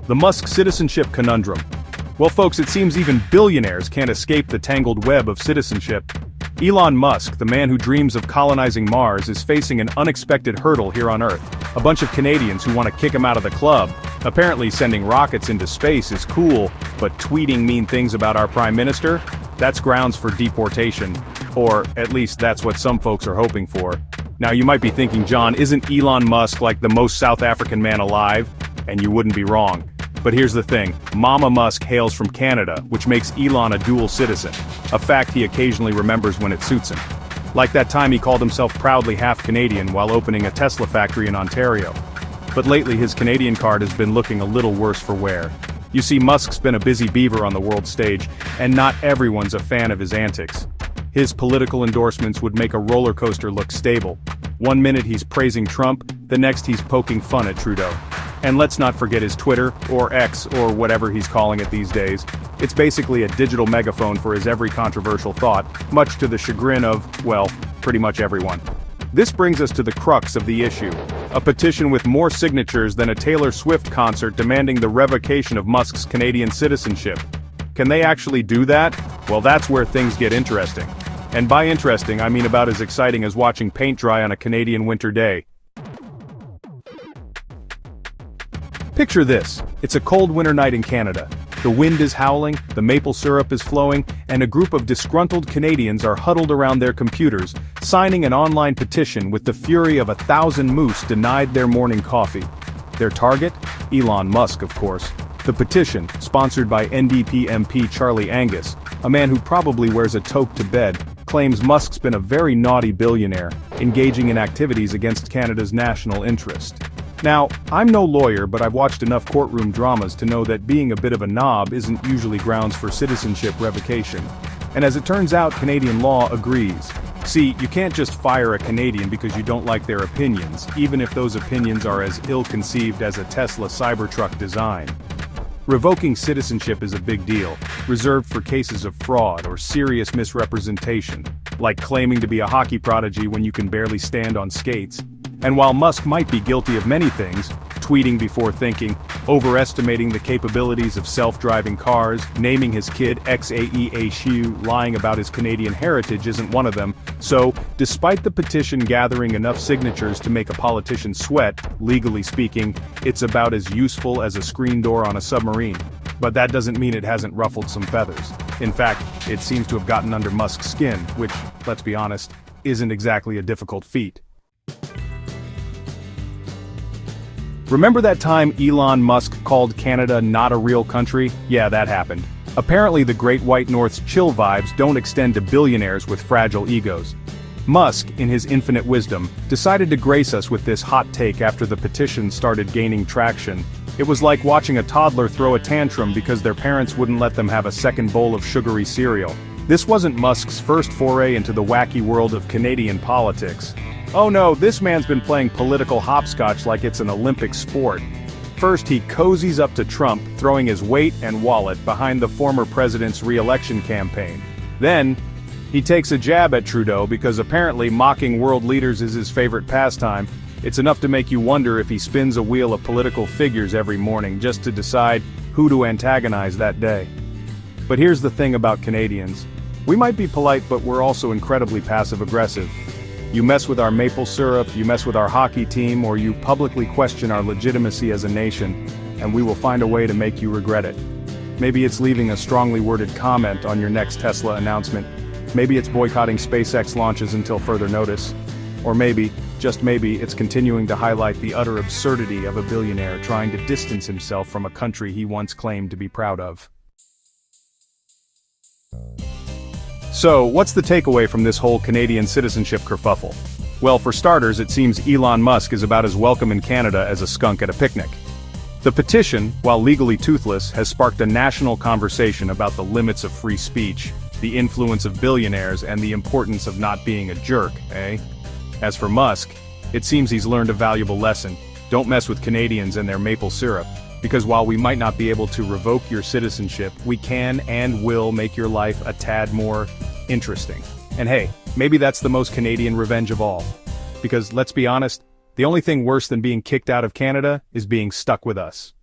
The Musk citizenship conundrum. Well folks, it seems even billionaires can't escape the tangled web of citizenship. Elon Musk, the man who dreams of colonizing Mars, is facing an unexpected hurdle here on Earth. A bunch of Canadians who want to kick him out of the club. Apparently sending rockets into space is cool, but tweeting mean things about our Prime Minister? That's grounds for deportation. Or, at least that's what some folks are hoping for. Now you might be thinking, John, isn't Elon Musk like the most South African man alive? And you wouldn't be wrong. But here's the thing, Mama Musk hails from Canada, which makes Elon a dual citizen, a fact he occasionally remembers when it suits him. Like that time he called himself proudly half Canadian while opening a Tesla factory in Ontario. But lately his Canadian card has been looking a little worse for wear. You see, Musk's been a busy beaver on the world stage, and not everyone's a fan of his antics. His political endorsements would make a roller coaster look stable. One minute he's praising Trump, the next he's poking fun at Trudeau. And let's not forget his Twitter, or X, or whatever he's calling it these days. It's basically a digital megaphone for his every controversial thought, much to the chagrin of, well, pretty much everyone. This brings us to the crux of the issue. A petition with more signatures than a Taylor Swift concert demanding the revocation of Musk's Canadian citizenship. Can they actually do that? Well, that's where things get interesting. And by interesting, I mean about as exciting as watching paint dry on a Canadian winter day. Picture this. It's a cold winter night in Canada. The wind is howling, the maple syrup is flowing, and a group of disgruntled Canadians are huddled around their computers, signing an online petition with the fury of 1,000 moose denied their morning coffee. Their target? Elon Musk, of course. The petition, sponsored by NDP MP Charlie Angus, a man who probably wears a toque to bed, claims Musk's been a very naughty billionaire, engaging in activities against Canada's national interest. Now, I'm no lawyer, but I've watched enough courtroom dramas to know that being a bit of a knob isn't usually grounds for citizenship revocation. And as it turns out, Canadian law agrees. See, you can't just fire a Canadian because you don't like their opinions, even if those opinions are as ill-conceived as a Tesla Cybertruck design. Revoking citizenship is a big deal, reserved for cases of fraud or serious misrepresentation, like claiming to be a hockey prodigy when you can barely stand on skates. And while Musk might be guilty of many things, tweeting before thinking, overestimating the capabilities of self-driving cars, naming his kid XAEHU, lying about his Canadian heritage isn't one of them. So, despite the petition gathering enough signatures to make a politician sweat, legally speaking, it's about as useful as a screen door on a submarine. But that doesn't mean it hasn't ruffled some feathers. In fact, it seems to have gotten under Musk's skin, which, let's be honest, isn't exactly a difficult feat. Remember that time Elon Musk called Canada not a real country? Yeah, that happened. Apparently the Great White North's chill vibes don't extend to billionaires with fragile egos. Musk, in his infinite wisdom, decided to grace us with this hot take after the petition started gaining traction. It was like watching a toddler throw a tantrum because their parents wouldn't let them have a second bowl of sugary cereal. This wasn't Musk's first foray into the wacky world of Canadian politics. Oh no, this man's been playing political hopscotch like it's an Olympic sport. First he cozies up to Trump, throwing his weight and wallet behind the former president's re-election campaign. Then, he takes a jab at Trudeau because apparently mocking world leaders is his favorite pastime. It's enough to make you wonder if he spins a wheel of political figures every morning just to decide who to antagonize that day. But here's the thing about Canadians. We might be polite, but we're also incredibly passive-aggressive. You mess with our maple syrup, you mess with our hockey team, or you publicly question our legitimacy as a nation, and we will find a way to make you regret it. Maybe it's leaving a strongly worded comment on your next Tesla announcement. Maybe it's boycotting SpaceX launches until further notice. Or maybe, just maybe, it's continuing to highlight the utter absurdity of a billionaire trying to distance himself from a country he once claimed to be proud of. So, what's the takeaway from this whole Canadian citizenship kerfuffle? Well, for starters, it seems Elon Musk is about as welcome in Canada as a skunk at a picnic. The petition, while legally toothless, has sparked a national conversation about the limits of free speech, the influence of billionaires, and the importance of not being a jerk, eh? As for Musk, it seems he's learned a valuable lesson. Don't mess with Canadians and their maple syrup. Because while we might not be able to revoke your citizenship, we can and will make your life a tad more interesting. And hey, maybe that's the most Canadian revenge of all. Because let's be honest, the only thing worse than being kicked out of Canada is being stuck with us.